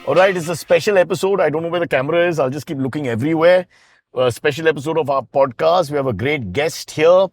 Alright, it's a special episode. I don't know where the camera is. I'll just keep looking everywhere. A special episode of our podcast. We have a great guest here,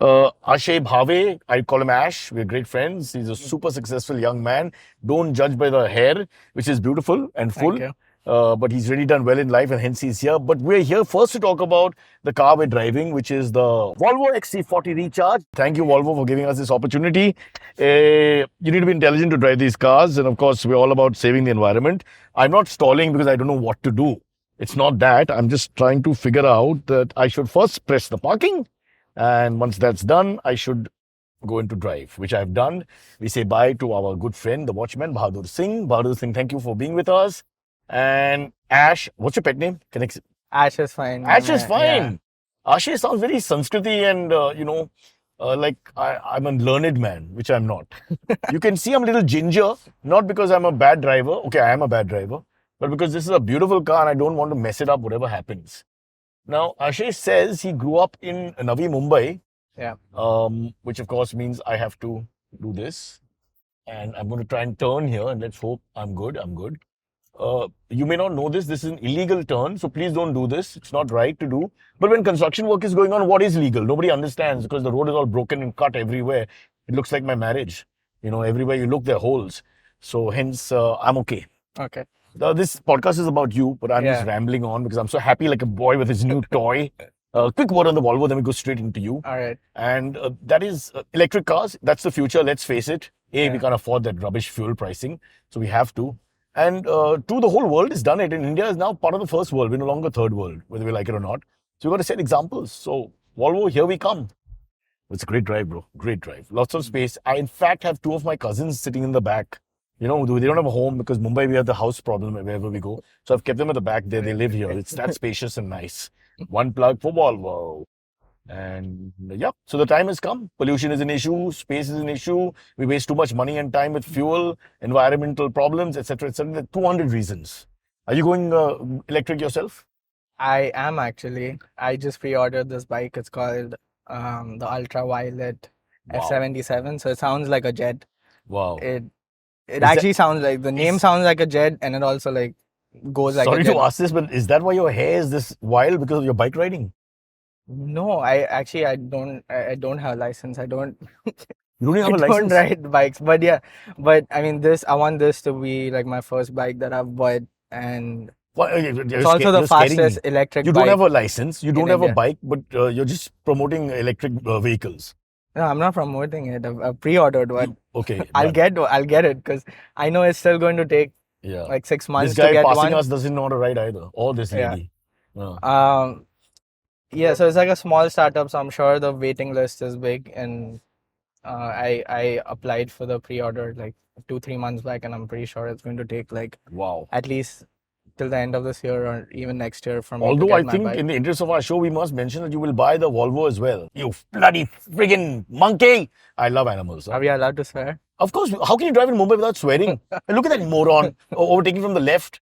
Ashay Bhave. I call him Ash. We're great friends. He's a super successful young man. Don't judge by the hair, which is beautiful and full. Thank you. But he's really done well in life and hence he's here. But we're here first to talk about the car we're driving, which is the Volvo XC40 Recharge. Thank you, Volvo, for giving us this opportunity. You need to be intelligent to drive these cars. And of course, we're all about saving the environment. I'm not stalling because I don't know what to do. It's not that. I'm just trying to figure out that I should first press the parking. And once that's done, I should go into drive, which I've done. We say bye to our good friend, the watchman, Bahadur Singh. Bahadur Singh, thank you for being with us. And Ash, what's your pet name? Ash is fine. Ash is Yeah. fine. Ashay sounds very Sanskriti and, like I'm a learned man, which I'm not. You can see I'm a little ginger, not because I'm a bad driver. Okay, I am a bad driver, but because this is a beautiful car and I don't want to mess it up, whatever happens. Now, Ashay says he grew up in Navi Mumbai, Yeah. which of course means I have to do this. And I'm going to try and turn here and let's hope I'm good. I'm good. You may not know this. This is an illegal turn, so please don't do this. It's not right to do. But when construction work is going on, what is legal? Nobody understands because the road is all broken and cut everywhere. It looks like my marriage. You know, everywhere you look, there are holes. So hence, I'm okay. Okay. This podcast is about you, but I'm just rambling on because I'm so happy like a boy with his new toy. Quick word on the Volvo, then we go straight into you. All right. And that is electric cars. That's the future. Let's face it. We can't afford that rubbish fuel pricing. So we have to. And two, the whole world has done it. And India is now part of the first world. We're no longer third world, whether we like it or not. So we've got to set examples. So Volvo, here we come. It's a great drive, bro. Great drive. Lots of space. I, in fact, have two of my cousins sitting in the back. You know, they don't have a home because Mumbai, we have the house problem wherever we go. So I've kept them at the back there. They live here. It's that spacious and nice. One plug for Volvo. And yeah, so the time has come. Pollution is an issue, space is an issue. We waste too much money and time with fuel, environmental problems, etc., etc. There are 200 reasons. Are you going electric yourself? I am actually. I just pre-ordered this bike. It's called the Ultraviolet F77. So it sounds like a jet. Wow. It actually sounds like the name sounds like a jet, and it also like goes like a jet. Sorry to ask this, but is that why your hair is this wild because of your bike riding? No, I don't have a license. I don't. You don't even have a I don't license? ride bikes, but yeah, I mean I want this to be like my first bike that I've bought, and it's also the fastest electric bike. You don't have a license, you don't have a India. bike, but you're just promoting electric vehicles. No, I'm not promoting it. I've pre-ordered one. Okay. I'll get it because I know it's still going to take like 6 months This guy to get passing one. us doesn't know how to ride either, or this lady. Yeah, so it's like a small startup, so I'm sure the waiting list is big, and I applied for the pre-order like 2-3 months back, and I'm pretty sure it's going to take like at least till the end of this year or even next year for me to Although get I my think bike. in the interest of our show, we must mention that you will buy the Volvo as well. You bloody friggin' monkey! I love animals. Are we allowed to swear? Of course. How can you drive in Mumbai without swearing? Look at that moron overtaking from the left.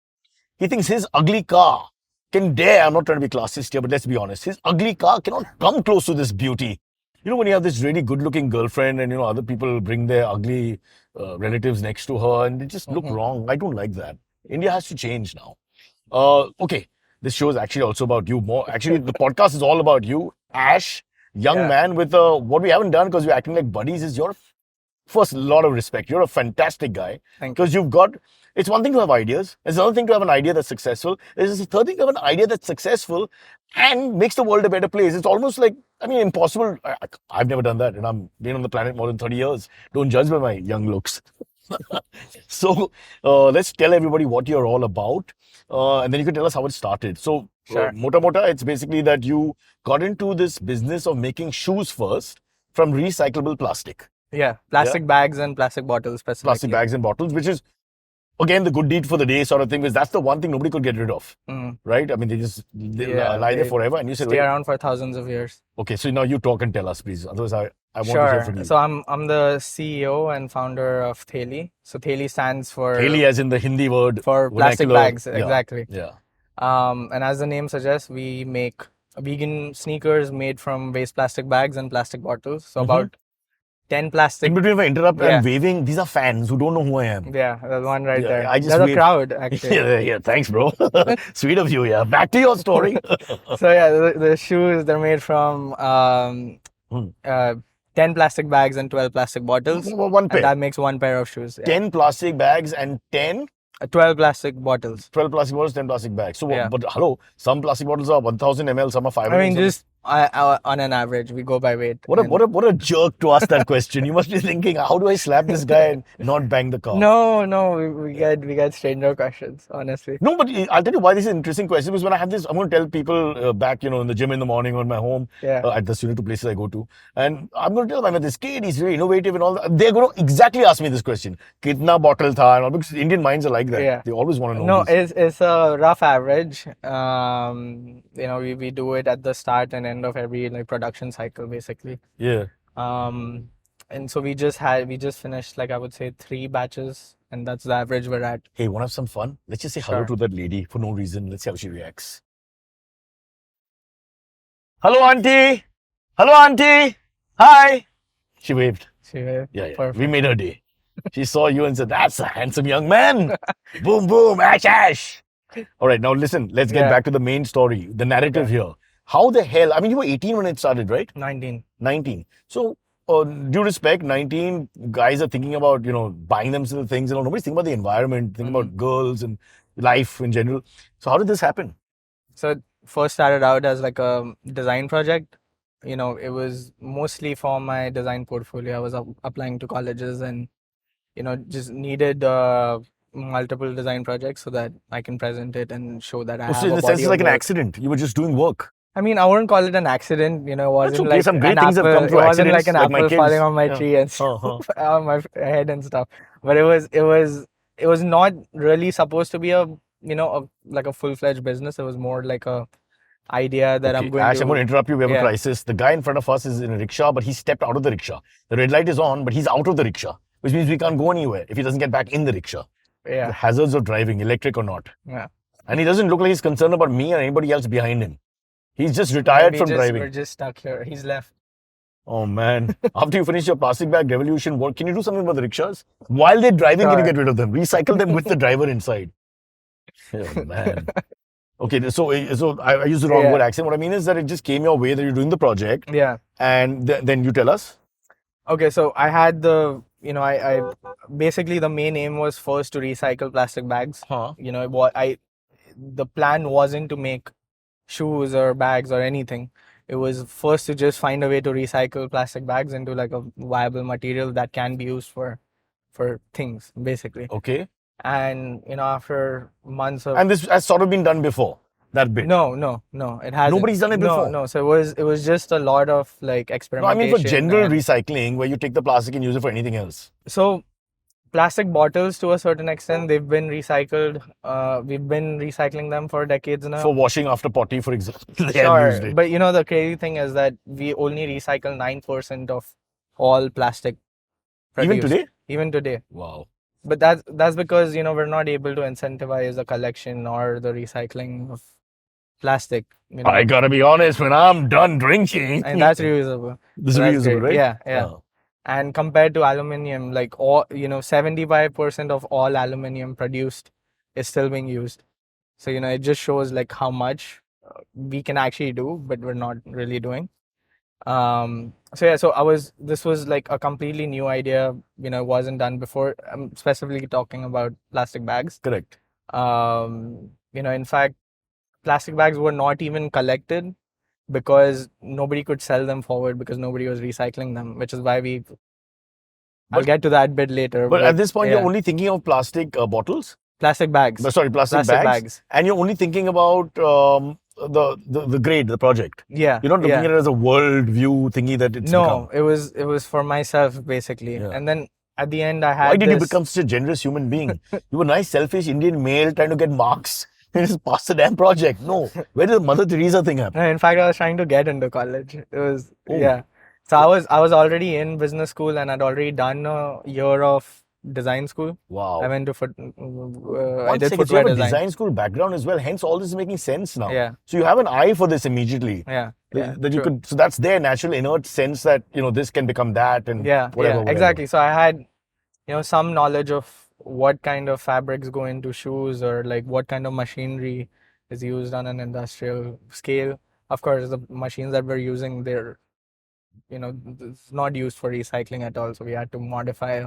He thinks his ugly car can dare. I'm not trying to be classist here, but let's be honest. His ugly car cannot come close to this beauty. You know, when you have this really good-looking girlfriend and, you know, other people bring their ugly relatives next to her and they just look wrong. I don't like that. India has to change now. Okay, this show is actually also about you more. Actually, the podcast is all about you. Ash, young man with what we haven't done because we're acting like buddies is your first lot of respect. You're a fantastic guy because you've got, it's one thing to have ideas. It's another thing to have an idea that's successful. It's a third thing to have an idea that's successful and makes the world a better place. It's almost like, I mean, impossible. I've never done that and I've been on the planet more than 30 years. Don't judge by my young looks. So let's tell everybody what you're all about. And then you can tell us how it started. So, Mota, it's basically that you got into this business of making shoes first from recyclable plastic. Yeah, plastic bags and plastic bottles specifically. Plastic bags and bottles, which is, again, the good deed for the day sort of thing, because that's the one thing nobody could get rid of, right? I mean, they lie there forever. And you said, stay around for thousands of years. Okay, so now you talk and tell us, please. Otherwise, I want to hear from you. So I'm the CEO and founder of Thaely. So Thaely stands for... Thaely as in the Hindi word. For plastic bags, exactly. Yeah. And as the name suggests, we make vegan sneakers made from waste plastic bags and plastic bottles. So about 10 plastic. In between, if I interrupt, Yeah. I'm waving. These are fans who don't know who I am. Yeah, there's one right Yeah, there. I just There's a wave. crowd, actually. Yeah, thanks, bro. Sweet of you. Yeah, back to your story. So yeah, the shoes, they're made from Hmm. 10 plastic bags and 12 plastic bottles. One And pair. that makes one pair of shoes. Yeah. 10 plastic bags and 10, 12 plastic bottles. 12 plastic bottles, 10 plastic bags. So, Yeah. but hello, some plastic bottles are 1000 ml, some are 500. I mean, some- just on an average, we go by weight. What a jerk to ask that question. You must be thinking, how do I slap this guy and not bang the car? No, we get stranger questions, honestly. No, but I'll tell you why this is an interesting question, because when I have this, I'm going to tell people back, in the gym in the morning or in my home, Yeah. at the two places I go to, and I'm going to tell them, I met this kid, he's very innovative and all that. They're going to exactly ask me this question. Kitna bottle tha? And all, because Indian minds are like that. Yeah. They always want to know No, this. it's a rough average. We do it at the start and end of every production cycle, basically. Yeah. And so we just finished, I would say, 3 batches, and that's the average we're at. Hey, want to have some fun? Let's just say hello Sure. to that lady for no reason. Let's see how she reacts. Hello, auntie. Hello, auntie. Hi. She waved. Yeah. Yeah. Perfect. We made her day. She saw you and said, that's a handsome young man. Boom, boom, ash, ash. All right, now listen, let's get Yeah. back to the main story, the narrative Okay. here. How the hell, I mean, you were 18 when it started, right? 19. 19. So, due respect, 19 guys are thinking about, buying themselves things and all. Nobody's thinking about the environment, thinking about girls and life in general. So, how did this happen? So it first started out as a design project. It was mostly for my design portfolio. I was applying to colleges and, just needed multiple design projects so that I can present it and show that I have So, in a the sense, body it's of like an work. accident. You were just doing work. I mean, I wouldn't call it an accident. It wasn't okay. like Some great an things have apple. come through It wasn't like an accidents, like my apple kids. falling on my Yeah. tree and stuff on my head and stuff. But it was not really supposed to be a full-fledged business. It was more like a idea that I'm Okay, going Ash, to. I'm going to interrupt you. We have a Yeah. crisis. The guy in front of us is in a rickshaw, but he stepped out of the rickshaw. The red light is on, but he's out of the rickshaw, which means we can't go anywhere if he doesn't get back in the rickshaw. The Yeah. hazards of driving, electric or not. Yeah. And he doesn't look like he's concerned about me and anybody else behind him. He's just retired We from We're driving. just stuck here. He's left. Oh man. After you finish your plastic bag revolution, what can you do something about the rickshaws? While they're driving, can you Sure. get rid of them? Recycle them with the driver inside. Oh man. Okay, so I used the wrong Yeah. word accent. What I mean is that it just came your way that you're doing the project, Yeah. and then you tell us. Okay, so I had I basically the main aim was first to recycle plastic bags. Huh. The plan wasn't to make shoes or bags or anything. It was first to just find a way to recycle plastic bags into a viable material that can be used for things, basically. Okay. And after months of And this has sort of been done before, that bit. no, it hasn't. Nobody's done it before? No. So it was just a lot of No, I experimentation. mean for general and- recycling, where you take the plastic and use it for anything else. So plastic bottles, to a certain extent, they've been recycled. We've been recycling them for decades now. For washing after potty, for example. They have used Sure, it. but the crazy thing is that we only recycle 9% of all plastic Even produced. today? Even today. Wow. But that's because we're not able to incentivize the collection or the recycling of plastic. I gotta be honest, when I'm done drinking. And that's reusable. This is That's reusable, great. right? Yeah. Oh. And compared to aluminium, 75% of all aluminium produced is still being used. So it just shows how much we can actually do, but we're not really doing. This was a completely new idea. It wasn't done before. I'm specifically talking about plastic bags. Correct. In fact, plastic bags were not even collected because nobody could sell them forward because nobody was recycling them, which is why I'll But- get to that bit later. But at this point, yeah. you're only thinking of plastic bottles? Plastic bags. Sorry, plastic bags. And you're only thinking about the grade, the project. Yeah. You're not looking at it as a world view thingy that it's No, become. it was for myself, basically. Yeah. And then at the end, I had Why did you this- become such a generous human being? You were a nice, selfish Indian male trying to get marks. And just pass the damn project. No. Where did the Mother Teresa thing happen? No, in fact, I was trying to get into college. It was Oh. yeah. So I was already in business school and I'd already done a year of design school. Wow. I went to I One did second, so footwear you have a design. design school background as well. Hence, all this is making sense now. Yeah. So you have an eye for this immediately. Yeah. Yeah. That you true. could. So that's their natural inert sense that this can become that and whatever. Exactly. So I had some knowledge of what kind of fabrics go into shoes, or like what kind of machinery is used on an industrial scale. Of course, the machines that we're using, they're it's not used for recycling at all. So we had to modify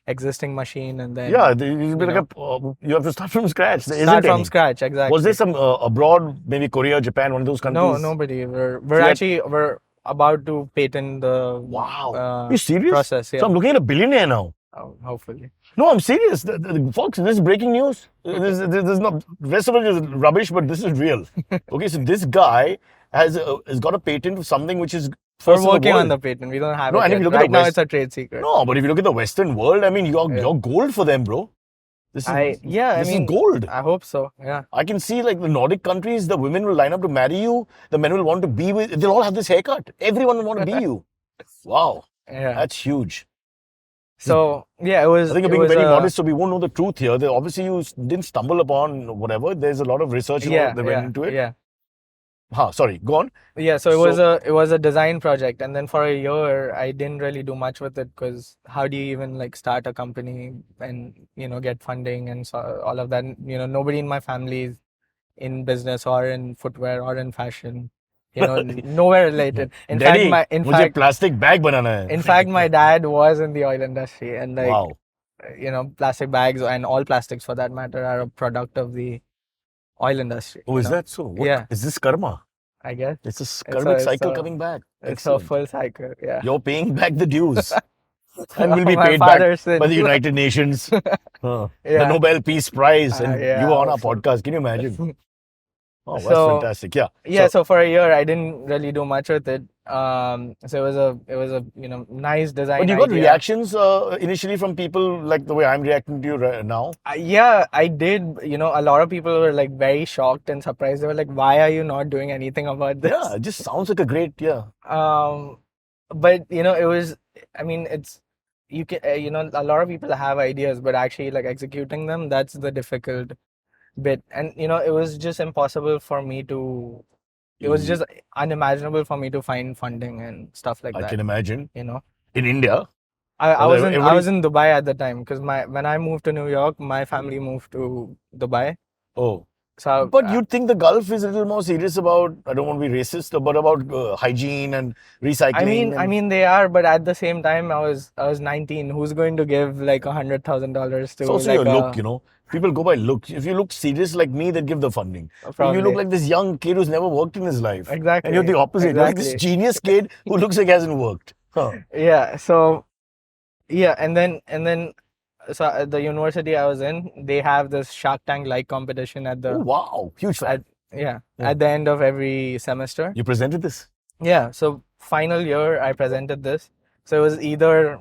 existing machine, and then you have to start from scratch. There start isn't from any. scratch. Exactly. Was there some abroad, maybe Korea, Japan, one of those countries? No, nobody. We're about to patent the Wow. You serious? process. Yeah. So I'm looking at a billionaire now. Oh, hopefully. No, I'm serious. Folks, this is breaking news. This is not. Rest of it is rubbish, but this is real. Okay, so this guy has got a patent for something which is We're first in working the on world. the patent. We don't have No, it and if yet. you look at Right the now, West- it's a trade secret. No, but if you look at the Western world, I mean, you're gold for them, bro. This is this is gold. I hope so. Yeah. I can see like the Nordic countries, the women will line up to marry you. The men will want to be with. They'll all have this haircut. Everyone will want to be you. Wow, Yeah. that's huge. So yeah, it was. I think you're being very modest, so we won't know the truth here. Obviously, you didn't stumble upon whatever. There's a lot of research that went into it. Yeah. Sorry, go on. Yeah, so it was a design project, and then for a year I didn't really do much with it, because how do you even like start a company and get funding and all of that? Nobody in my family is in business or in footwear or in fashion. Nowhere related. In Daddy, fact, मुझे plastic bag बनाना है. in fact, my dad was in the oil industry, and like Wow. plastic bags and all plastics for that matter are a product of the oil industry. Oh, is that so? What? Yeah. Is this karma? I guess It's a karmic cycle coming back. it's a Excellent. full cycle. Yeah. You're paying back the dues. And will be My paid back father said- by the United Nations. The Yeah. Nobel Peace Prize. And yeah, you are on our hopefully. podcast. Can you imagine? Oh, that's So- fantastic. Yeah. Yeah, so for a year I didn't really do much with it. So it was a nice design. But you got idea. reactions initially from people like the way I'm reacting to you right now? Yeah, I did. A lot of people were like very shocked and surprised. They were like, "Why are you not doing anything about this?" Yeah, it just sounds like a great, But it was. I mean, it's you can. A lot of people have ideas, but actually like executing them, that's the difficult bit. And it was just impossible for me to. It was just unimaginable for me to find funding and stuff like I that. can imagine. In India. I was in everybody- I was in Dubai at the time, because when I moved to New York, my family moved to Dubai. Oh. So But you'd think the Gulf is a little more serious about, I don't want to be racist, but about hygiene and recycling. I mean they are, but at the same time I was 19. Who's going to give like $100,000 to it's also like your look, People go by look. If you look serious like me, they'd give the funding. But Probably. you look like this young kid who's never worked in his life. Exactly. And you're the opposite. You're like this Exactly. genius kid who looks like he hasn't worked. Huh. Yeah, so yeah, and then so at the university I was in, they have this Shark Tank like competition at Oh, the wow. Huge fan. at the end of every semester. You presented this? Yeah, so final year I presented this. So it was either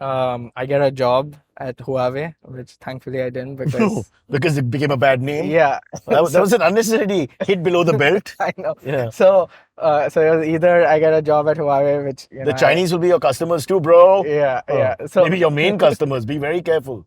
I get a job at Huawei, which thankfully I didn't, because Because it became a bad name? yeah, That was an unnecessary hit below the belt. I know. Yeah. So it was either I get a job at Huawei, which The Chinese will be your customers too, bro. yeah. Oh, So maybe your main customers. Be very careful.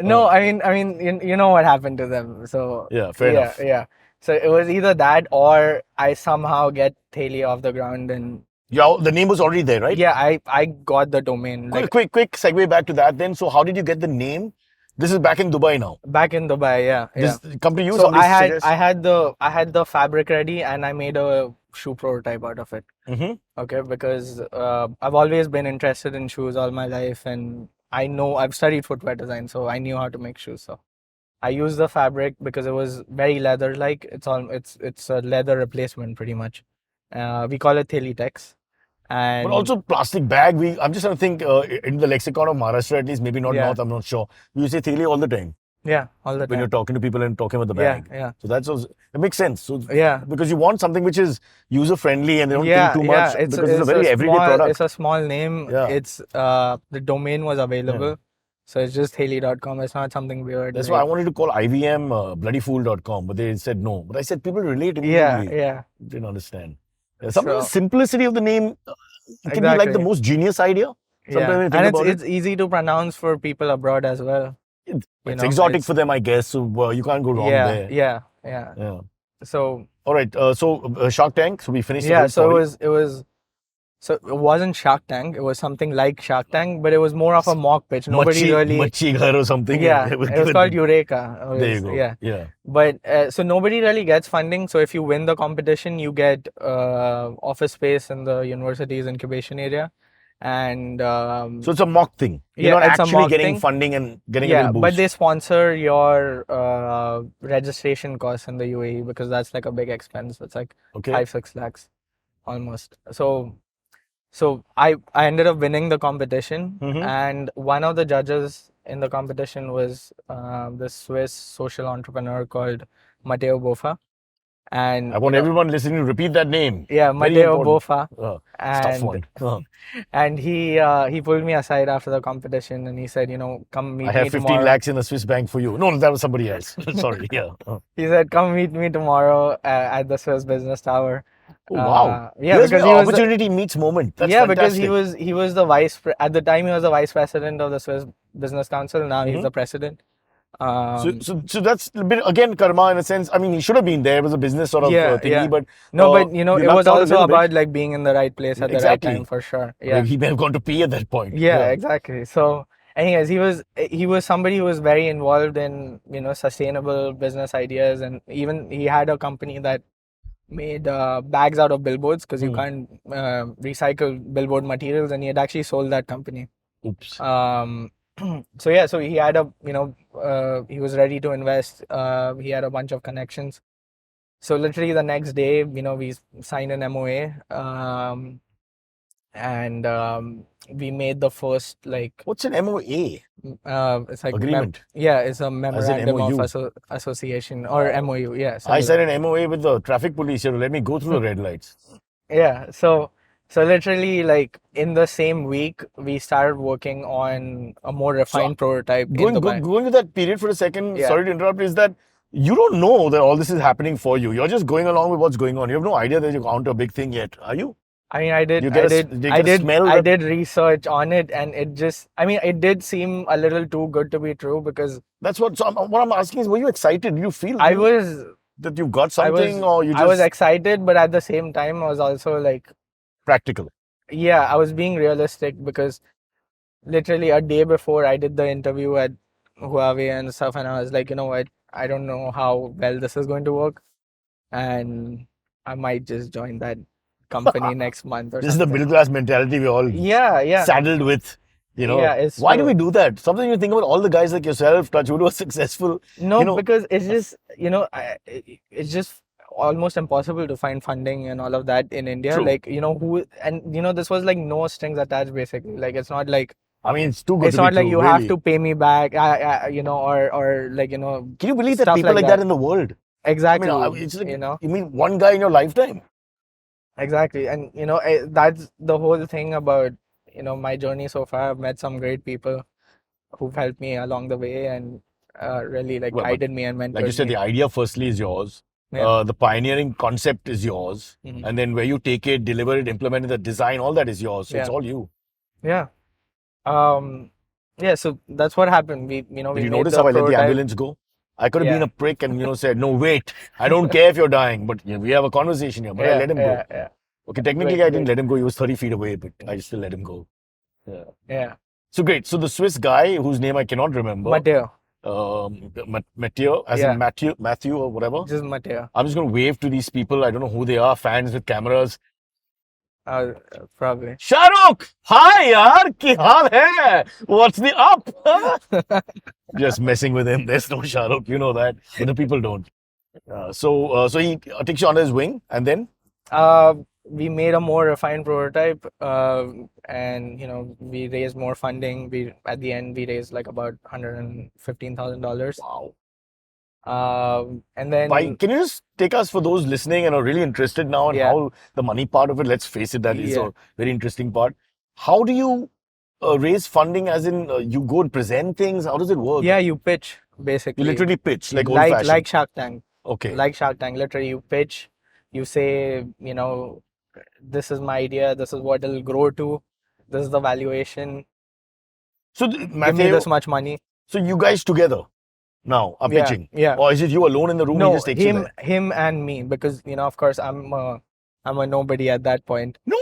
no, I mean, you know what happened to them. So Yeah, fair enough. Yeah. So it was either that, or I somehow get Thaely off the ground, and Yeah, the name was already there, right? yeah, I got the domain. Like Quick segue back to that then. So how did you get the name? This is back in Dubai now. back in Dubai, yeah. This come to you. So somebody I suggests- had the fabric ready, and I made a shoe prototype out of it. Mhm. Okay, because I've always been interested in shoes all my life, and I know I've studied footwear design, so I knew how to make shoes. So I used the fabric because it was very leather-like. It's a leather replacement pretty much. We call it Thaely Tex. And But also plastic bag. I'm just trying to think in the lexicon of Maharashtra, at least, maybe not Yeah. North, I'm not sure. We say Thaely all the time yeah, all the when time. you're talking to people and talking about the Yeah, bag. yeah, So it makes sense. So yeah. because you want something which is user friendly and they don't Yeah, think too much yeah. because it's a very everyday product. It's a small name. Yeah. It's the domain was available, so it's just Thaely.com. It's not something weird. That's like- why I wanted to call IVM bloodyfool.com, but they said no. But I said people relate Yeah, immediately. yeah. Didn't understand. Sometimes So- the simplicity of the name can be like the Exactly. most genius idea. Sometimes when you think and about it's easy to pronounce for people abroad as well. it's exotic for them, I guess. So you can't go wrong there. Yeah. Yeah. So All right. So Shark Tank. So we finished the yeah, whole so story. it was. So it wasn't Shark Tank. It was something like Shark Tank, but it was more of a mock pitch. Nobody really. Machi Ghar or something. Yeah, it was called Eureka. There you go. Yeah. Yeah. But so nobody really gets funding. So if you win the competition, you get office space in the university's incubation area, and So it's a mock thing. You're yeah, not it's a actually mock getting thing. funding and getting a Yeah, little boost. but they sponsor your registration costs in the UAE because that's like a big expense. It's like Okay. 5-6 lakhs almost. So I ended up winning the competition, and one of the judges in the competition was this Swiss social entrepreneur called Matteo Boffa. And I want everyone listening to repeat that name. yeah, Very Matteo important. Boffa. It's a tough one. And he pulled me aside after the competition and he said, come meet I have me 15 tomorrow. lakhs in the Swiss bank for you. No, that was somebody else. Sorry. Yeah. He said, come meet me tomorrow at the Swiss Business Tower. Oh, wow. Yeah, Here's because where he was opportunity meets moment. That's yeah, fantastic. because he was the at the time he was the vice president of the Swiss Business Council. Now he's the president. So that's a bit again karma in a sense. I mean, he should have been there. It was a business sort of thingy, but no, but you it was also about like being in the right place at the right time for sure. Yeah, he may have gone to pee at that point. Yeah, exactly. So, anyways, he was somebody who was very involved in sustainable business ideas, and even he had a company that made bags out of billboards because you can't recycle billboard materials, and he had actually sold that company. Oops. So yeah, so he had he was ready to invest. He had a bunch of connections. So literally the next day, we signed an MOA, and we made the first What's an MOA? It's like agreement. It's a memorandum MOU. of association or MOU. Yeah, I signed an MOA with the traffic police here to let me go through the red lights. Yeah, so literally like in the same week we started working on a more refined prototype. Going to that period for a second, sorry to interrupt, is that you don't know that all this is happening for you. You're just going along with what's going on. You have no idea that you're onto a big thing yet, are you? I mean, I did research on it, and it did seem a little too good to be true because that's what. So what I'm asking is, were you excited? Did you feel that you got something, or you just? I was excited, but at the same time, I was also like practical. Yeah, I was being realistic because literally a day before I did the interview at Huawei and stuff, and I was like, I don't know how well this is going to work, and I might just join that company next month or This something. is the middle class mentality we all saddled with. Why do we do that? Something you think about all the guys like yourself, touch wood, who are successful. No, because it's just it's just almost impossible to find funding and all of that in India. True. Like this was like no strings attached basically. Like it's not like. I mean, it's too good. It's not like you have to pay me back, or like Can you believe that people like that in the world? Exactly. I mean, it's like, you mean one guy in your lifetime? Exactly, and that's the whole thing about my journey so far. I've met some great people who've helped me along the way and really guided me and mentored me. Like you said, the idea firstly is yours. Yeah. The pioneering concept is yours, and then where you take it, deliver it, implement it, the design, all that is yours. So it's all you. Yeah. So that's what happened. Did you notice how I let the ambulance go? I could have been a prick and said, no, wait, I don't care if you're dying, but we have a conversation here. But I let him go. Yeah. Okay, technically I didn't let him go. He was 30 feet away, but I still let him go. Yeah. So great. So the Swiss guy whose name I cannot remember. Matteo. Matteo, as in Matthew or whatever. Just Matteo. I'm just going to wave to these people. I don't know who they are. Fans with cameras. Probably. Shahrukh! Hi, yaar! Ki haal hai? What's the up? Just messing with him. There's no Shahrukh. You know that. But the people don't. So he takes you under his wing and then? We made a more refined prototype and we raised more funding. At the end we raised like about $115,000. Wow. And then can you just take us, for those listening and are really interested now in how the money part of it, let's face it, that is a very interesting part. How do you raise funding, as in you go and present things? How does it work? Yeah, you pitch basically. You literally pitch like old fashioned. Like Shark Tank. Okay. Like Shark Tank, literally you pitch, you say, this is my idea, this is what it'll grow to. this is the valuation. So, Give me Matthew, this much money. so you guys together now are Yeah, pitching? yeah. Or is it you alone in the room? He No, just takes you there? him and me, because of course I'm a nobody at that point. No,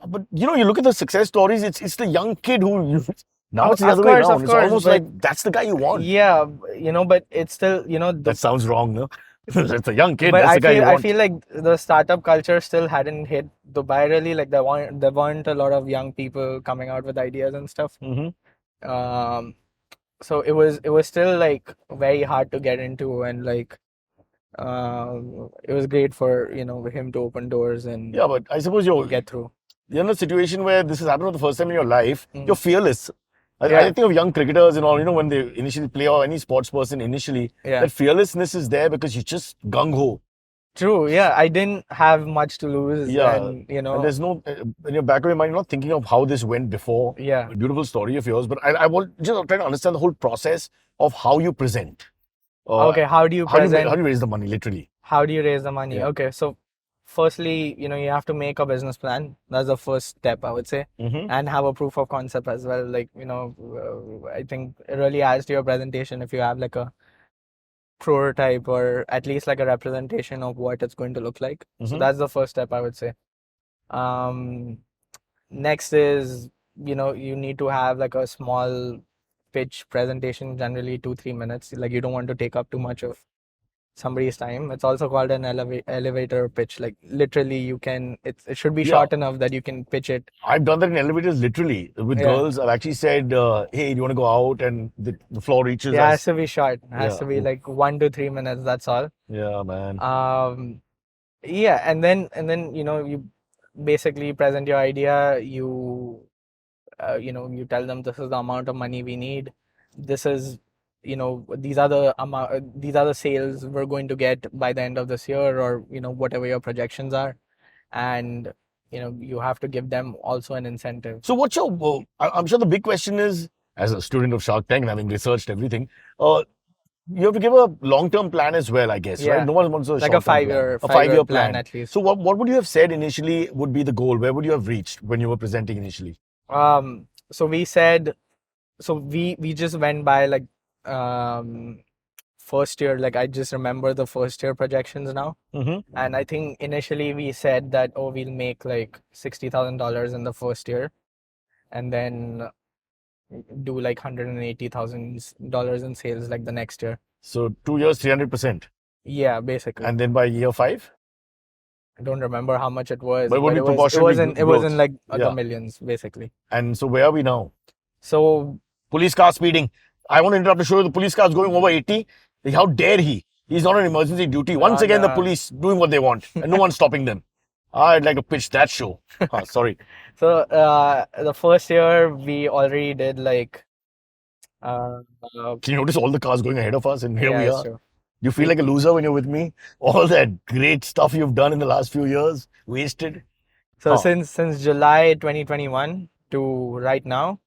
but you look at the success stories. It's the young kid who now it's the Of other way course, around. of It's course, almost but like that's the guy you want. yeah, but it's still That sounds wrong, no? It's a young kid. But That's the guy you I want. feel like the startup culture still hadn't hit Dubai really. Like there weren't a lot of young people coming out with ideas and stuff. Mm-hmm. So it was still like very hard to get into, and like it was great for him to open doors and Yeah, but I suppose you're get through. in a situation where this has happened for the first time in your life. Mm. You're fearless. I Yeah. think of young cricketers and all, when they initially play, or any sports person initially, Yeah. that fearlessness is there because you just gung ho. True. Yeah, I didn't have much to lose. Yeah. And And there's no, in your back of your mind, you're not thinking of how this went before. yeah. A beautiful story of yours, but I want just trying to understand the whole process of how you present. Okay, how do you present? How do you raise the money, literally? How do you raise the money? Yeah. Okay, so firstly, you have to make a business plan. That's the first step, I would say, Mm-hmm. and have a proof of concept as well. Like, I think it really adds to your presentation if you have like a prototype or at least like a representation of what it's going to look like. So Mhm. that's the first step, I would say. Next is, you need to have like a small pitch presentation, generally 2-3 minutes. Like, you don't want to take up too much of somebody's time. It's also called an elevator pitch. Like, literally it should be Yeah. short enough that you can pitch it. I've done that in elevators, literally. With Yeah. girls, I've actually said, hey, do you want to go out? And the floor reaches Yeah, it us. has to be short. It has Yeah. to be like 1 to 3 minutes. That's all. Yeah, man. Yeah, and then you basically present your idea. You tell them this is the amount of money we need. This is these are the sales we're going to get by the end of this year, or whatever your projections are, and you have to give them also an incentive. So what's your, I'm sure the big question is, as a student of Shark Tank and having researched everything, you have to give a long-term plan as well, I guess, Yeah. right? No one wants a Like a short-term plan. five-year A five-year plan plan. at least. So what would you have said initially would be the goal? Where would you have reached when you were presenting initially? So we said, we just went by like first year. Like, I just remember the first year projections now. Mm-hmm. And I think initially we said that, we'll make like $60,000 in the first year, and then do like $180,000 in sales like the next year. So 2 years, 300%. Yeah, basically. And then by year 5? I don't remember how much it was, But it would be it was proportionally it was in growth. like Yeah. the millions, basically. And so where are we now? So Police car speeding. I want to interrupt to show you the police car is going over 80. How dare he? He's not on emergency duty. Once again, the police doing what they want and no one's stopping them. I'd like to pitch that show. Sorry. So the first year we already did like Can you notice all the cars going ahead of us? And here yeah, we it's are. true. You feel like a loser when you're with me? All that great stuff you've done in the last few years, wasted. So Huh. since July 2021 to right now,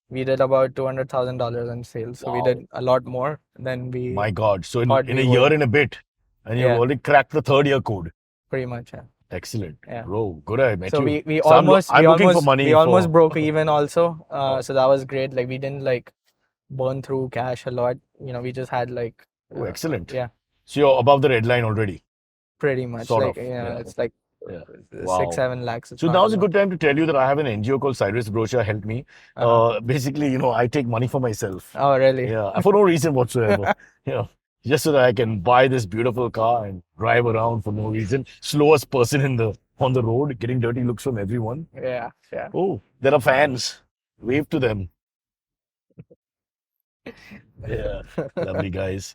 we did about $200,000 in sales. So we Wow. did a lot more than we My God. So thought in we a would. year and a bit, and you've Yeah. already cracked the 3rd year code. Pretty much. Yeah. Excellent. Yeah. Bro, good I met So you. we So I'm almost looking for money we almost for- broke even also. Oh. So that was great. Like, we didn't like burn through cash a lot. We just had like Oh, excellent. yeah, So you're above the red line already. pretty much. Sort like of, yeah, yeah. it's like Yeah. Wow. 6-7 lakhs. It's So not now's a lot. good time to tell you that I have an NGO called Cyrus Broacha Help Me. Uh-huh. Basically, I take money for myself. Oh, really? Yeah, for no reason whatsoever. Just so that I can buy this beautiful car and drive around for no reason. Slowest person on the road, getting dirty looks from everyone. Yeah, yeah. Oh, there are fans. Wave to them. Yeah, lovely guys.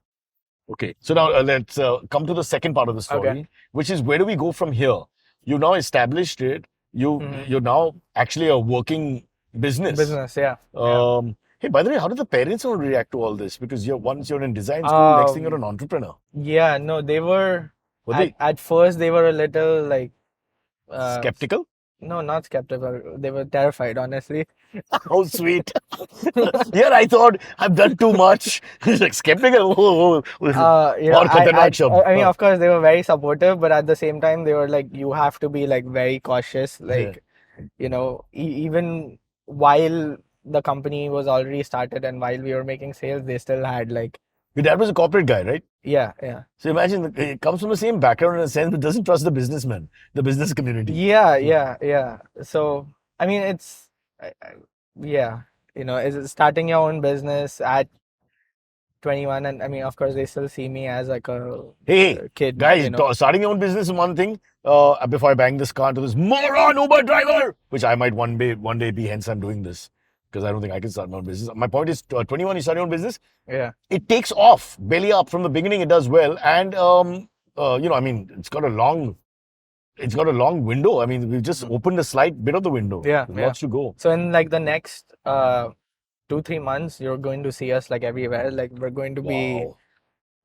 Okay, so now let's come to the second part of the story, Okay. which is where do we go from here? You've now established it. Mhm. You're now actually a working business. Yeah. Yeah. Hey, by the way, how did the parents all react to all this? Because once you're in design school, next thing you're an entrepreneur. Yeah, no, they were Were they at first they were a little like skeptical? no, not skeptical. They were terrified, honestly. How sweet. Here I thought I've done too much. He's like skeptical. Aur khatarnak shabd. I mean, of course, they were very supportive, but at the same time, they were like, you have to be like very cautious. Like, even while the company was already started and while we were making sales, they still had like, Your dad was a corporate guy, right? yeah, yeah. So imagine it comes from the same background in a sense, but doesn't trust the businessman, the business community. Yeah. So, I mean, yeah, it's starting your own business at 21, and I mean, of course, they still see me as like a Hey, kid, guys, starting your own business is one thing. Before I bang this car to this moron Uber driver, which I might one day be, hence I'm doing this because I don't think I can start my own business. My point is, 21, you start your own business. Yeah. It takes off, belly up from the beginning. It does well, and I mean, it's got a long window. I mean, we've just opened a slight bit of the window. Yeah, There's lots to go. So in like the next 2-3 months, you're going to see us like everywhere. Like we're going to be Wow.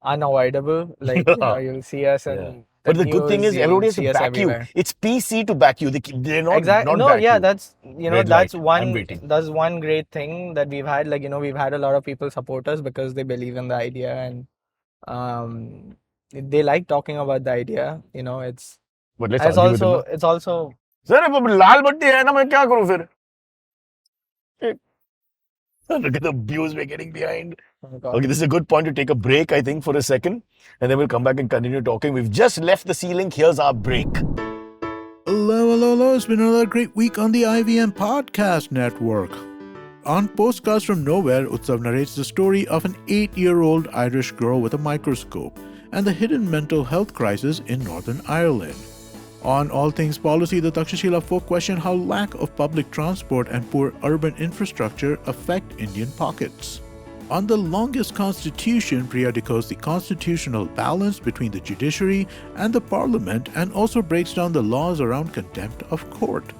unavoidable. Like you'll see us and. But the good thing is everybody has to back you. Everywhere. It's PC to back you. They're not exactly. not No, back yeah, you. that's Red that's light. that's one great thing that we've had. Like we've had a lot of people support us because they believe in the idea and they like talking about the idea. It's. But let's it's argue with also them. it's also. Sir, if लाल बत्ती है ना मैं क्या करूं फिर? Look at the views we're getting behind. Oh, okay, this is a good point to take a break, I think, for a second. And then we'll come back and continue talking. We've just left the C-Link. Here's our break. Hello. It's been another great week on the IVM Podcast Network. On Postcards from Nowhere, Utsav narrates the story of an 8-year-old Irish girl with a microscope and the hidden mental health crisis in Northern Ireland. On All Things Policy, the Takshashila folk question how lack of public transport and poor urban infrastructure affect Indian pockets. On The Longest Constitution, Priya decodes the constitutional balance between the judiciary and the parliament and also breaks down the laws around contempt of court.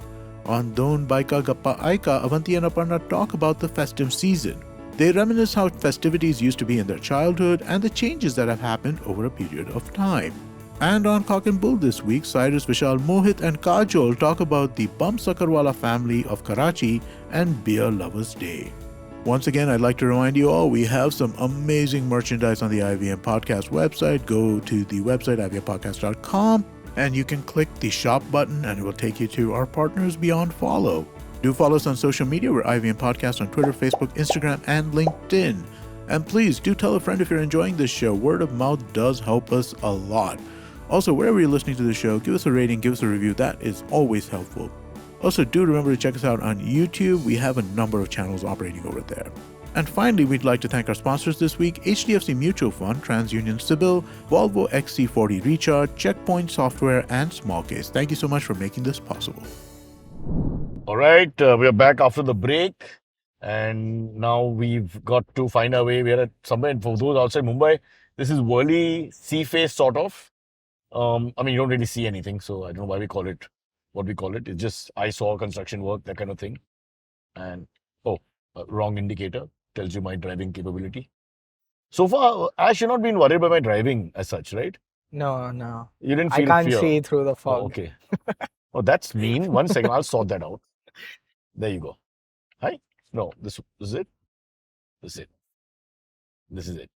On Don Baika Gappa Aika, Avanti and Aparna talk about the festive season. They reminisce how festivities used to be in their childhood and the changes that have happened over a period of time. And on Cock and Bull this week, Cyrus, Vishal, Mohit and Kajol talk about the Bum Sakarwala family of Karachi and Beer Lovers Day. Once again, I'd like to remind you all, we have some amazing merchandise on the IVM Podcast website. Go to the website, ivmpodcast.com, and you can click the shop button and it will take you to our partners beyond follow. Do follow us on social media. We're IVM Podcast on Twitter, Facebook, Instagram, and LinkedIn. And please do tell a friend if you're enjoying this show. Word of mouth does help us a lot. Also, wherever you're listening to the show, give us a rating, give us a review. That is always helpful. Also, do remember to check us out on YouTube. We have a number of channels operating over there. And finally, we'd like to thank our sponsors this week, HDFC Mutual Fund, TransUnion Sibyl, Volvo XC40 Recharge, Checkpoint Software, and Smallcase. Thank you so much for making this possible. All right, we are back after the break. And now we've got to find our way. We are at somewhere, for those outside Mumbai, this is Worli Sea Face sort of. I mean, you don't really see anything, so I don't know why we call it what we call it. It's just I saw construction work, that kind of thing. And wrong indicator tells you my driving capability. So far, Ash, you've not been worried by my driving as such, right? No. You didn't feel I can't fear. see through the fog. Oh, okay. Oh, that's mean. 1 second, I'll sort that out. There you go. Hi? No, this is it. This is it. This is it.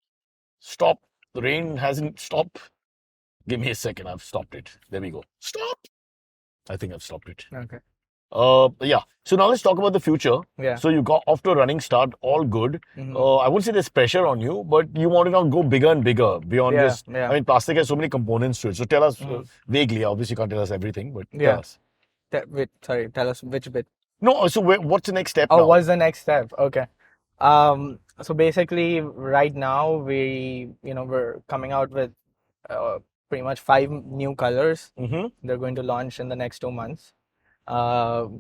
Stop. The rain hasn't stopped. Give me a second. I've stopped it. There we go. Stop. I think I've stopped it. Okay. Yeah. So now let's talk about the future. Yeah. So you got off to a running start, all good. Mhm. I wouldn't say there's pressure on you, but you want to now go bigger and bigger beyond just. Yeah. I mean, plastic has so many components to it. So tell us Mhm. vaguely. Obviously, you can't tell us everything, but Yeah. tell us. Wait, sorry. Tell us which bit. No. So what's the next step Oh, now? what's the next step? Okay. So basically, right now we're coming out with pretty much 5 new colors. Mm-hmm. They're going to launch in the next 2 months.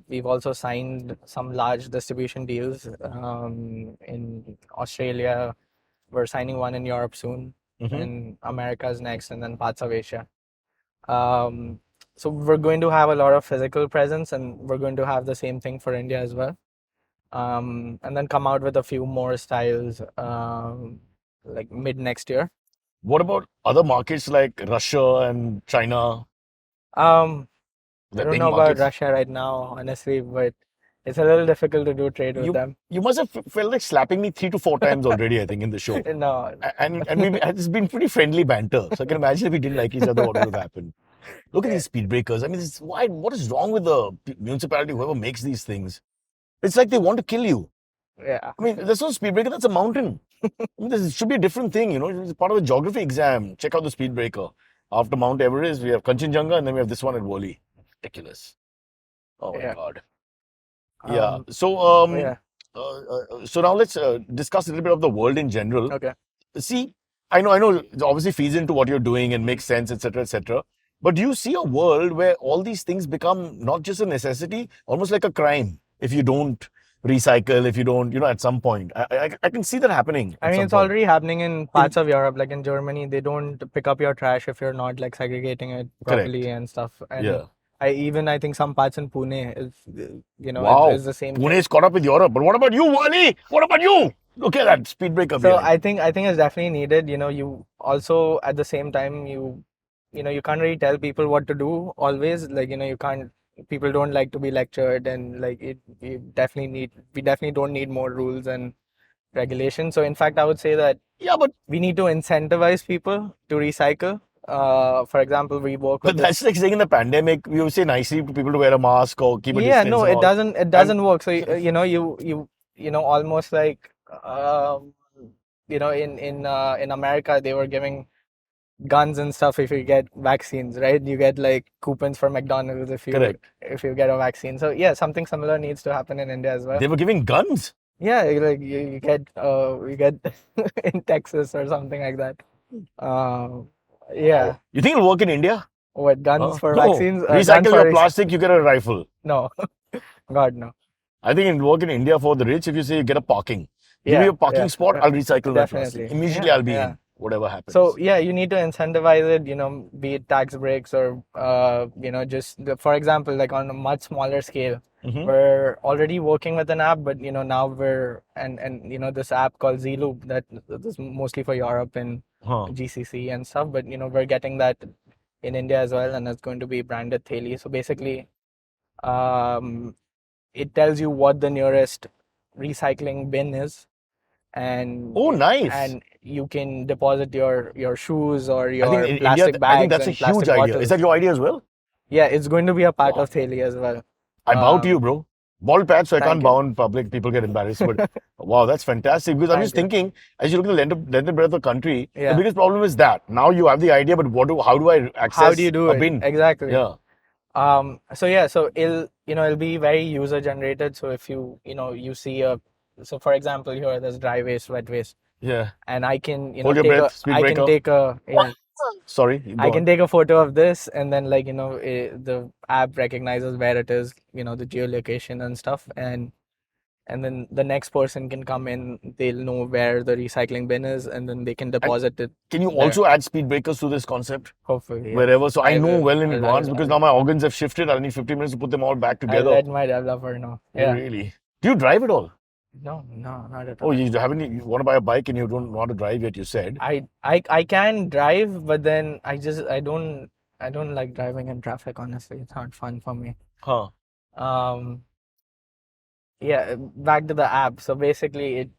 We've also signed some large distribution deals in Australia. We're signing one in Europe soon, Mm-hmm. and America's next, and then parts of Asia. So we're going to have a lot of physical presence, and we're going to have the same thing for India as well. And then come out with a few more styles like mid next year. What about other markets like Russia and China? I They're don't big know about markets. Russia right now, honestly, but it's a little difficult to do trade with them. You must have felt like slapping me 3 to 4 times already, I think, in the show. No, And it's been pretty friendly banter. So I can imagine if we didn't like each other, what would have happened. Look at these speed breakers. I mean, what is wrong with the municipality, whoever makes these things? It's like they want to kill you. Yeah. I mean, there's no speed breaker, that's a mountain. I mean, this should be a different thing, you know. It's part of a geography exam. Check out the speed breaker. After Mount Everest, we have Kanchenjunga, and then we have this one at Woli. Ridiculous. Oh my Yeah. God. Yeah. Um, So, yeah. so now let's discuss a little bit of the world in general. Okay. See, I know, it obviously feeds into what you're doing and makes sense, etc., etc. But do you see a world where all these things become not just a necessity, almost like a crime if you don't recycle, if you don't, at some point. I can see that happening. I at mean, some it's point. already happening in parts of Europe, like in Germany, they don't pick up your trash if you're not like segregating it properly and stuff. And Yeah. I think some parts in Pune is, Wow. is the same Pune thing. is caught up with Europe. But what about you, Wali? What about you? Look at that speed breaker. So behind. I think it's definitely needed. You also at the same time you can't really tell people what to do always. Like you can't. People don't like to be lectured, and like we definitely don't need more rules and regulations. So in fact, I would say that Yeah, but we need to incentivize people to recycle. For example, we work with that's like saying in the pandemic, we would say nicely to people to wear a mask or keep a yeah, distance. no, and it all. doesn't. It doesn't work. So you almost like in America they were giving guns and stuff if you get vaccines, right? You get like coupons for McDonald's Correct. if you get a vaccine. So yeah, something similar needs to happen in India as well. They were giving guns. Yeah, like you get in Texas or something like that. Yeah. You think it'll work in India? What, guns for No. vaccines? Recycle Guns for your plastic, you get a rifle. No. God, no. I think it'll work in India for the rich if you say you get a parking. Give Yeah, me a parking yeah, spot, yeah. I'll recycle that plastic. Definitely. Immediately Yeah, I'll be yeah. in, whatever happens. So yeah, you need to incentivize it, be it tax breaks or for example, like on a much smaller scale. Mhm. We're already working with an app, but now we're and this app called Z-Loop that is mostly for Europe and Huh. GCC and stuff, but we're getting that in India as well, and it's going to be branded Thaely. So basically, it tells you what the nearest recycling bin is, and Oh, nice. and you can deposit your shoes or I your think in plastic India, bags I think that's a and plastic huge idea. bottles. Is that your idea as well? Yeah, it's going to be a part Wow. of Thaely as well. I bow to you, bro. Bald patch, so I Thank can't you. bow in public. People get embarrassed. But wow, that's fantastic. Because I'm Thank just you. thinking, as you look at the length and breadth of the country, the Yeah. biggest problem is that now you have the idea, but how do I access How do you do a it? bin? Exactly. Yeah. So it'll be very user generated. So if you see so for example here there's dry waste, wet waste, Yeah. and I can Hold your breath, speed breaker. Sorry. I can take a photo of this, and then the app recognizes where it is, the geolocation and stuff, and then the next person can come in, they'll know where the recycling bin is, and then they can deposit it Can you there. also add speed breakers to this concept? Hopefully, yeah. Wherever. So I know will. well in I'll- advance I'll- because I'll- now my organs have shifted. I need 15 minutes to put them all back I'll together. let my developer know. Yeah. Really? Do you drive at all? No, not at Oh, all. you want to buy a bike and you don't know how to drive yet, you said. I can drive, but then I don't like driving in traffic, honestly. It's not fun for me. Huh. Yeah, back to the app. So basically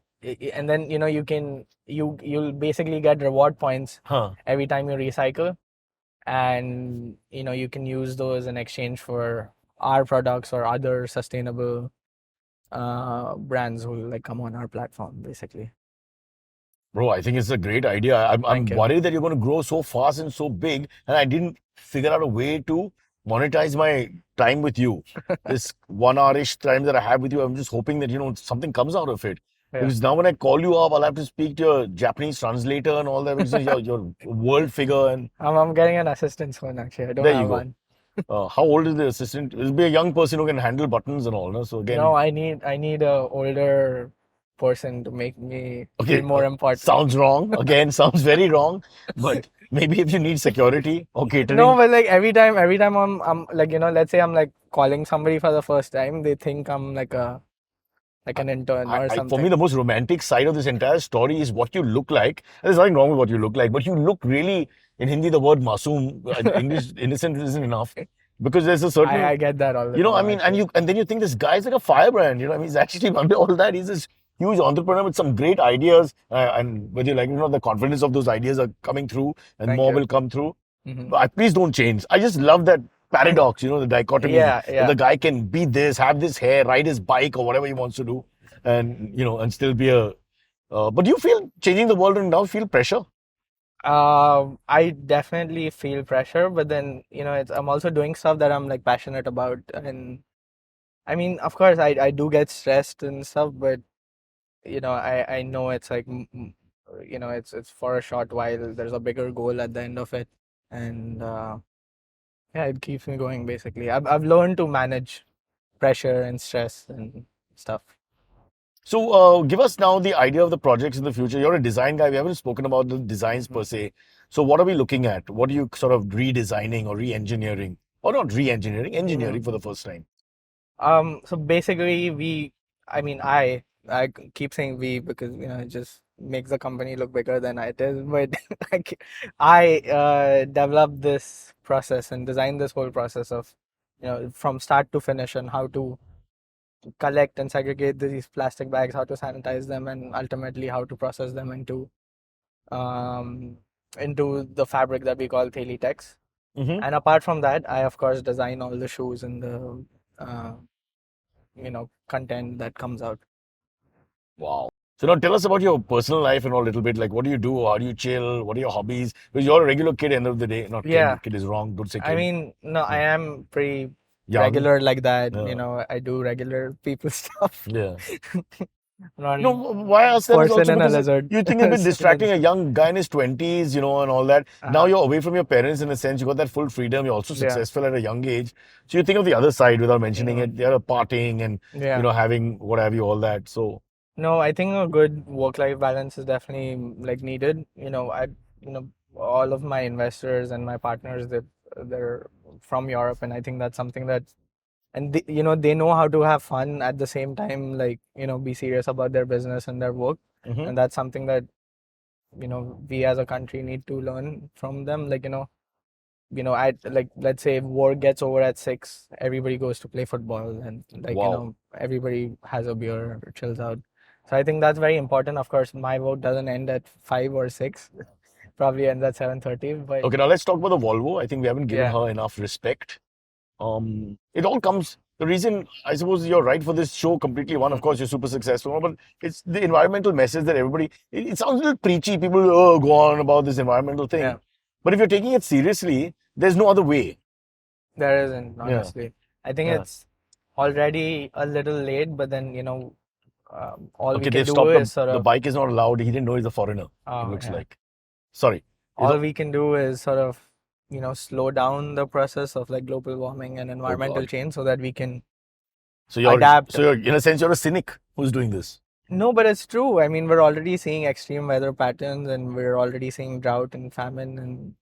and then you'll basically get reward points Huh. every time you recycle, and you can use those in exchange for our products or other sustainable brands who will like come on our platform basically. Bro, I think it's a great idea. I'm Thank you. worried that you're going to grow so fast and so big, and I didn't figure out a way to monetize my time with you. This 1 hour-ish time that I have with you, I'm just hoping that, something comes out of it. Yeah. Because now when I call you up, I'll have to speak to your Japanese translator and all that, because you're world figure. And I'm getting an assistant soon actually. I don't There you have go. one. how old is the assistant? It'll be a young person who can handle buttons and all. No? So again, No, I need a older person to make me Okay, feel more important. sounds wrong. Again, sounds very wrong. But maybe if you need security or catering. No, but like every time I'm like, let's say I'm like calling somebody for the first time, they think I'm like an intern or something. For me, the most romantic side of this entire story is what you look like. There's nothing wrong with what you look like, but you look really, in Hindi, the word masoom, in English, innocent isn't enough. Because there's a certain, I get that all the I time, mean, actually. and then you think this guy's like a firebrand, I mean, he's actually under all that. He's this huge entrepreneur with some great ideas, and whether you like, the confidence of those ideas are coming through, and Thank more you. will come through. Mhm. But please don't change. I just love that paradox, the dichotomy. Yeah, That yeah. the guy can be this, have this hair, ride his bike or whatever he wants to do, and still be a. But do you feel changing the world and now feel pressure? I definitely feel pressure, but then I'm also doing stuff that I'm like passionate about, and I mean, of course, I do get stressed and stuff, but I know it's like it's for a short while. There's a bigger goal at the end of it, and yeah, it keeps me going. Basically, I've learned to manage pressure and stress and stuff. So, give us now the idea of the projects in the future. You're a design guy. We haven't spoken about the designs per se. So, what are we looking at? What are you sort of redesigning or re-engineering, or not re-engineering, engineering for the first time? So basically, I mean, I keep saying we because it just makes the company look bigger than it is. But I developed this process and designed this whole process of from start to finish and how to collect and segregate these plastic bags, how to sanitize them, and ultimately how to process them um into the fabric that we call Thaely tex. Mm-hmm. And apart from that, I of course design all the shoes and the uh, content that comes out. Wow. So now tell us about your personal life and all a little bit. Like, what do you do? How do you chill? What are your hobbies? Because you're a regular kid, end of the day. Not Yeah. kid is wrong. Don't say kid. I mean, no, I am pretty Young. regular like that. Yeah. I do regular people stuff. Yeah. Not No, why I ask that is person also and a because lizard. you think it's a bit distracting. A young guy in his 20s, and all that. Now Uh-huh. you're away from your parents in a sense. You got that full freedom. You're also Yeah. successful at a young age. So you think of the other side without mentioning it. They're partying and Yeah. having what have you, all that. So No, I think a good work-life balance is definitely like needed. All of my investors and my partners, they're from Europe, and I think that's something that, and they know how to have fun at the same time, like be serious about their business and their work, Mhm. and that's something that we as a country need to learn from them. Like I like, let's say war gets over at 6, everybody goes to play football, and like Wow. everybody has a beer, chills out. So I think that's very important. Of course, my vote doesn't end at 5 or 6, probably ends at 7:30. But Okay, now let's talk about the Volvo. I think we haven't given yeah, her enough respect. It all comes. The reason I suppose you're right for this show completely. One, of course, you're super successful, but it's the environmental message that everybody. It sounds a little preachy. People go on about this environmental thing, yeah, but if you're taking it seriously, there's no other way. there isn't, Yeah, honestly. I think yeah. it's already a little late, but then all we Okay, can they've do stopped is the bike is not allowed. He didn't know he's a foreigner. It looks yeah. like. Sorry. All we can do is sort of slow down the process of like global warming and environmental God. change so that we can So you're adapt. so you're in a sense you're a cynic who's doing this. No, but it's true. I mean, we're already seeing extreme weather patterns, and we're already seeing drought and famine, and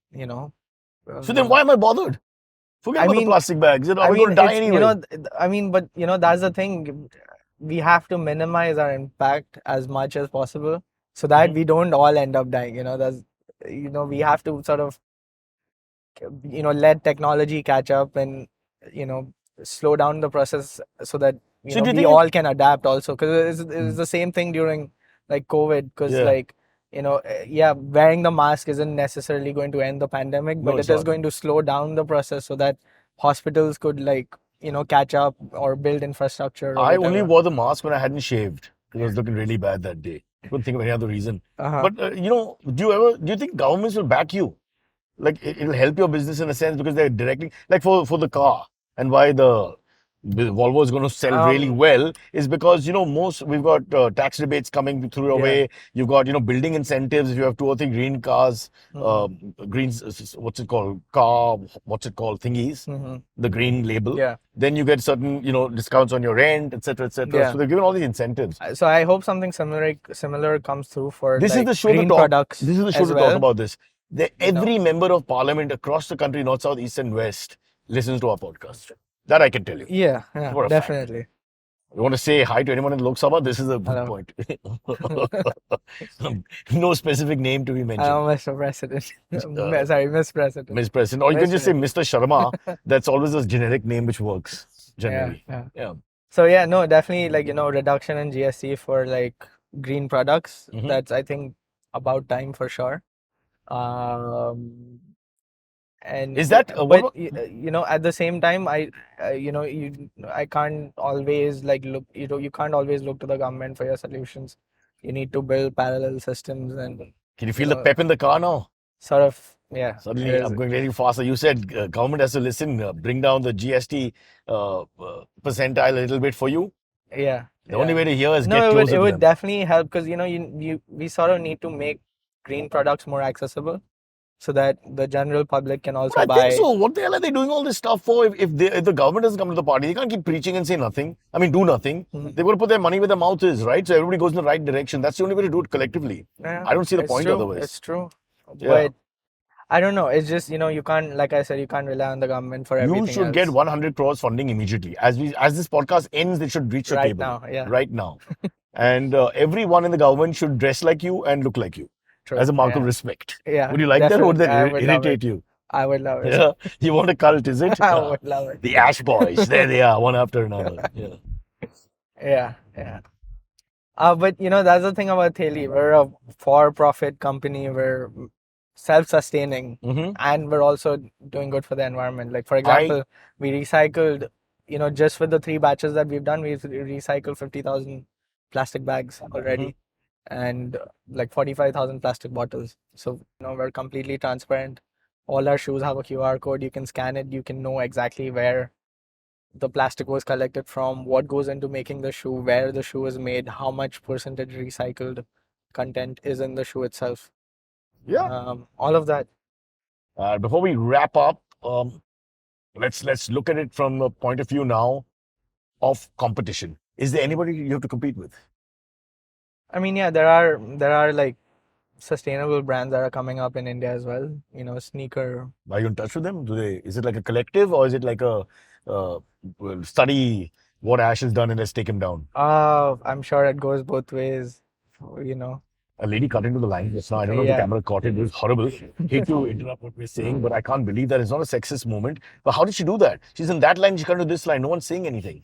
So then why am I bothered? Forget I about the mean, plastic bags. Are I we going mean, to die it's anyway? I mean, but that's the thing. We have to minimize our impact as much as possible so that Mhm. we don't all end up dying. That's we have to sort of let technology catch up and you know slow down the process so that So do you we think all can adapt also, because it's the same thing during like COVID, because Yeah. like yeah, wearing the mask isn't necessarily going to end the pandemic, No, but it's it is not. going to slow down the process so that hospitals could like catch up or build infrastructure or I only whatever. wore the mask when I hadn't shaved because I was looking really bad that day. Couldn't think of any other reason. Uh-huh. But do you think governments will back you? Like it'll help your business in a sense because they're directly like for the car, and why the Volvo is going to sell really Um, well is because most we've got tax rebates coming through your yeah. way. You've got building incentives if you have 2 or 3 green cars, greens, what's it called, thingies, Mm-hmm. the green label. Yeah. Then you get certain discounts on your rent, etc., etc. Yeah. So they're giving all these incentives. So I hope something similar comes through for This is like the show to green talk. products This is the show as to talk well. about this. You know. Every member of parliament across the country, north, south, east, and west, listens to our podcast. That I can tell you Yeah, for a fact. definitely. You want to say hi to anyone in Lok Sabha? This is a good Hello. point. No specific name to be mentioned. Hello, Mr. President. Sorry, Miss President. Miss President. Or you can just say Mr. Sharma. That's always a generic name which works generally. Yeah. So yeah, no, definitely like reduction in GST for like green products. Mhm. That's I think about time for sure. Um, And Is that but you know, at the same time, I can't always like look, you can't always look to the government for your solutions. You need to build parallel systems and can you feel the pep in the car now? sort of, yeah. Suddenly, I'm going really faster. You said government has to listen, bring down the GST percentile a little bit for you. Yeah. The only way to hear is No, get it closer to would them. definitely help because we sort of need to make green products more accessible so that the general public can also I buy. think so. What the hell are they doing all this stuff for? If the government doesn't come to the party, they can't keep preaching and say nothing. I mean, do nothing. Mhm. They've got to put their money where their mouth is, right? So everybody goes in the right direction. That's the only way to do it collectively. Yeah, I don't see the it's point true, otherwise. It's true. Yeah. But I don't know. It's just, you can't, like I said, you can't rely on the government for everything You should else. get 100 crores funding immediately. As this podcast ends, they should reach your Right table. now, yeah. Right now. And everyone in the government should dress like you and look like you. True, As a mark of yeah. respect. Yeah, Would you like that or would that definitely. I would love irritate it. you? I would love it. Yeah. You want a cult, is it? I would love it. The Ash Boys. There they are, one after another. Yeah. Yeah. But that's the thing about Thaely. We're a for-profit company. We're self-sustaining, and we're also doing good for the environment. Like, for example, we recycled, just with the 3 batches that we've done, we've recycled 50,000 plastic bags already, and like 45,000 plastic bottles. So, we're completely transparent. All our shoes have a QR code. You can scan it. You can know exactly where the plastic was collected from, what goes into making the shoe, where the shoe is made, how much percentage recycled content is in the shoe itself. Yeah. All of that. Before we wrap up, let's look at it from a point of view now of competition. Is there anybody you have to compete with? I mean, yeah, there are like sustainable brands that are coming up in India as well. Sneaker. Are you in touch with them? Is it like a collective or is it like a study what Ash has done and let's take him down? I'm sure it goes both ways. A lady cut into the line just now. I don't know if the camera caught it. It was horrible. Hate to interrupt what we're saying, but I can't believe that. It's not a sexist moment. But how did she do that? She's in that line, she cut into this line. No one's saying anything.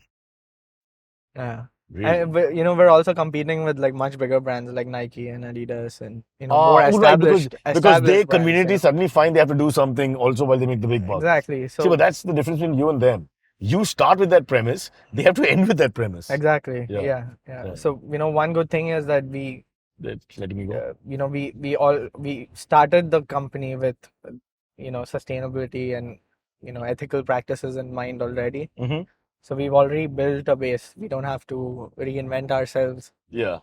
Yeah. Really? And, we're also competing with like much bigger brands like Nike and Adidas and more established. Right, because they brands, conveniently suddenly find they have to do something also while they make the big bucks. Exactly. So, see, but that's the difference between you and them. You start with that premise. They have to end with that premise. Exactly. Yeah. So one good thing is that we letting me go. we started the company with sustainability and ethical practices in mind already. So we've already built a base. We don't have to reinvent ourselves. Yeah.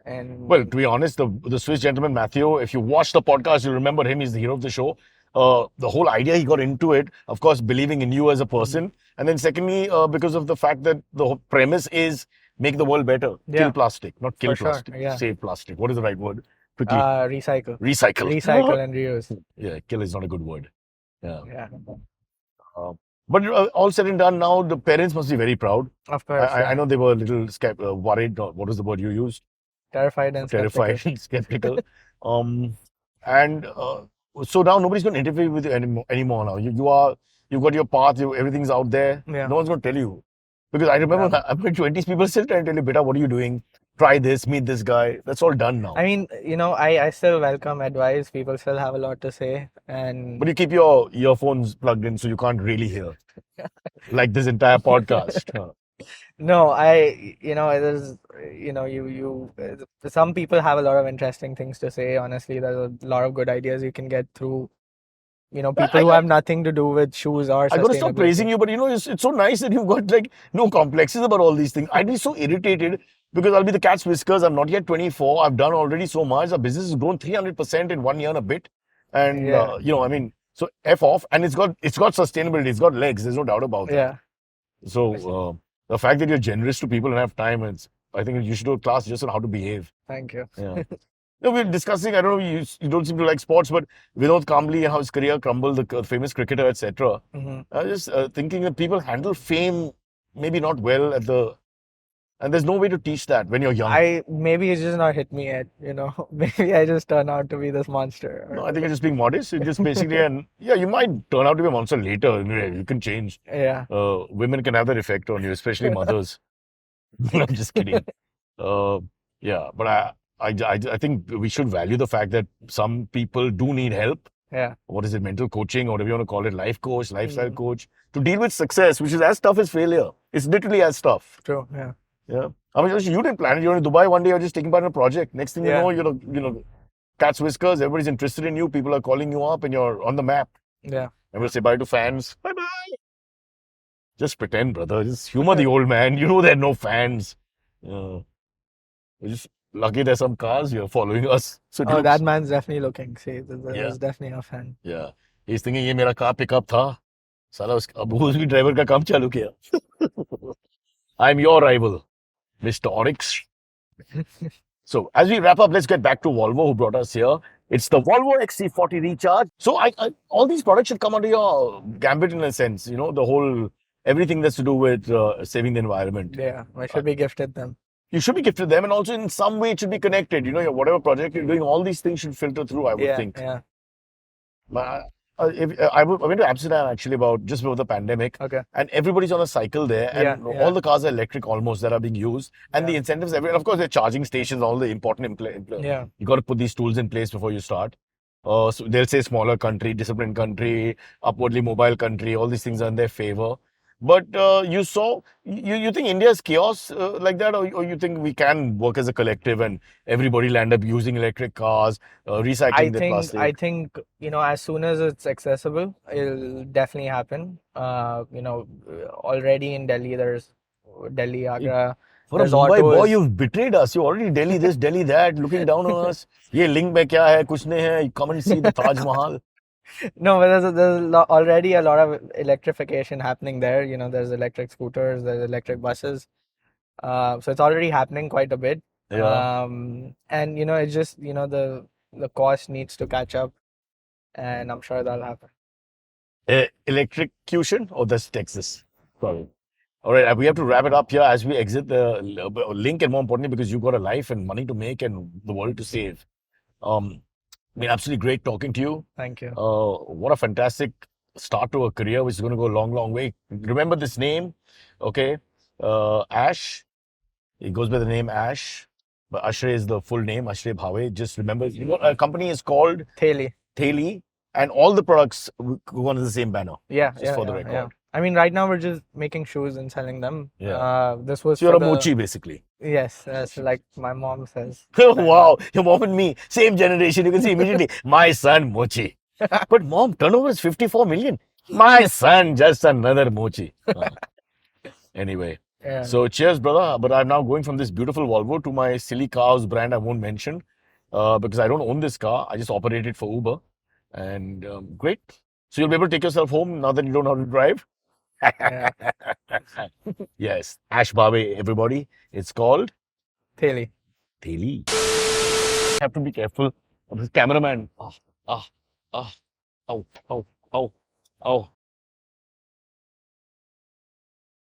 And well, to be honest, the Swiss gentleman Matthew, if you watch the podcast, you'll remember him. He's the hero of the show. The whole idea he got into it, of course, believing in you as a person, and then secondly, because of the fact that the whole premise is make the world better. Kill plastic, not kill plastic. Yeah. Save plastic. What is the right word? Quickly. Recycle. Recycle And reuse. Yeah, kill is not a good word. Yeah. But all said and done, now the parents must be very proud. Of course. I know they were a little worried. What was the word you used? Terrified and skeptical. And so now nobody's going to interfere with you anymore now. You've got your path, everything's out there. Yeah. No one's going to tell you. Because I remember I've got 20 people still trying to tell you, beta, what are you doing? Try this, meet this guy. That's all done now. I mean, I still welcome advice. People still have a lot to say. But you keep your earphones plugged in so you can't really hear. Like this entire podcast. No, there's, some people have a lot of interesting things to say. Honestly, there's a lot of good ideas you can get through, people who have nothing to do with shoes or sustainability. I got to stop praising you, but it's so nice that you've got like no complexes about all these things. I'd be so irritated because I'll be the cat's whiskers. I'm not yet 24. I've done already so much. Our business has grown 300% in 1 year and a bit. And, so F off. And it's got sustainability. It's got legs. There's no doubt about it. Yeah. So, the fact that you're generous to people and have time, I think you should do a class just on how to behave. Thank you. Yeah. We're discussing, I don't know, you don't seem to like sports, but Vinod Kambli and how his career crumbled, the famous cricketer, etc. I was just thinking that people handle fame maybe not well and there's no way to teach that when you're young. Maybe it's just not hit me yet, Maybe I just turn out to be this monster. No, I think you're just being modest. You're just basically, you might turn out to be a monster later. You can change. Yeah. Women can have that effect on you, especially mothers. I'm just kidding. But I think we should value the fact that some people do need help. Yeah. what is it, mental coaching, or whatever you want to call it, life coach, lifestyle coach, to deal with success, which is as tough as failure. It's literally as tough. True. Yeah. Yeah. I mean, you didn't plan it. You're in Dubai one day, you're just taking part in a project. Next thing you Yeah. know, cat's whiskers, everybody's interested in you, people are calling you up, and you're on the map. Yeah. And we'll say bye to fans. Bye bye. Just pretend, brother. Just humor the old man. You know there are no fans. Yeah. We're just lucky there's some cars here following us. So it Oh, looks- that man's definitely looking. See, Yeah. there's definitely a fan. Yeah. He's thinking ये मेरा car pickup था. साला अब उसकी driver का काम चालू किया. I'm your rival, Mr. Oryx. So as we wrap up, let's get back to Volvo, who brought us here. It's the Volvo XC40 Recharge. So all these products should come under your gambit in a sense. You know, the whole everything that's to do with saving the environment. Yeah, I should be gifted them. You should be gifted them, and also in some way it should be connected. You know, whatever project you're doing, all these things should filter through. I would Yeah, think. yeah. I went to Amsterdam actually just before the pandemic, Okay. and everybody's on a cycle there, and Yeah, all yeah. the cars are electric almost that are being used, and the Yeah. incentives everywhere. Of course, there are charging stations, all the important Yeah. You got to put these tools in place before you start. So they'll say smaller country, disciplined country, upwardly mobile country. All these things are in their favor. But you think India is chaos like that, or you think we can work as a collective and everybody will end up using electric cars, recycling their plastic? I think, as soon as it's accessible, it'll definitely happen. Already in Delhi, there's Delhi, Agra. For a There's Mumbai boy, autos. you've betrayed us. You're already Delhi this, Delhi that, looking down on us. ये link में क्या है, कुछ नहीं है. Come and see the Taj Mahal. No, but there's already a lot of electrification happening there. There's electric scooters, there's electric buses. So it's already happening quite a bit. Yeah. And it's just, the cost needs to catch up, and I'm sure that'll happen. Electrocution or that's Texas? Sorry. All right, we have to wrap it up here as we exit the link, and more importantly, because you've got a life and money to make and the world to save. Absolutely great talking to you. Thank you. What a fantastic start to a career, which is going to go a long, long way. Remember this name, okay? Ash. He goes by the name Ash, but Ashay is the full name, Ashay Bhave. Just remember, a company is called Thaely. Thaely, and all the products go under the same banner. Yeah, Just for the record. yeah. I mean, right now we're just making shoes and selling them. Yeah. This was So you're for a the- Mochi, basically. Yes, that's like my mom says. Wow, your mom and me, same generation. You can see immediately, my son, Mochi. But mom, turnover is 54 million. My son, just another Mochi. Anyway, Yeah. so cheers, brother. But I'm now going from this beautiful Volvo to my silly cars brand I won't mention because I don't own this car. I just operate it for Uber. And great. So you'll be able to take yourself home now that you don't know how to drive. Yeah. Yes, Ash Bhave, everybody. It's called Thaely. Thaely. Have to be careful of this cameraman. Oh, oh, oh, oh, oh, oh, oh.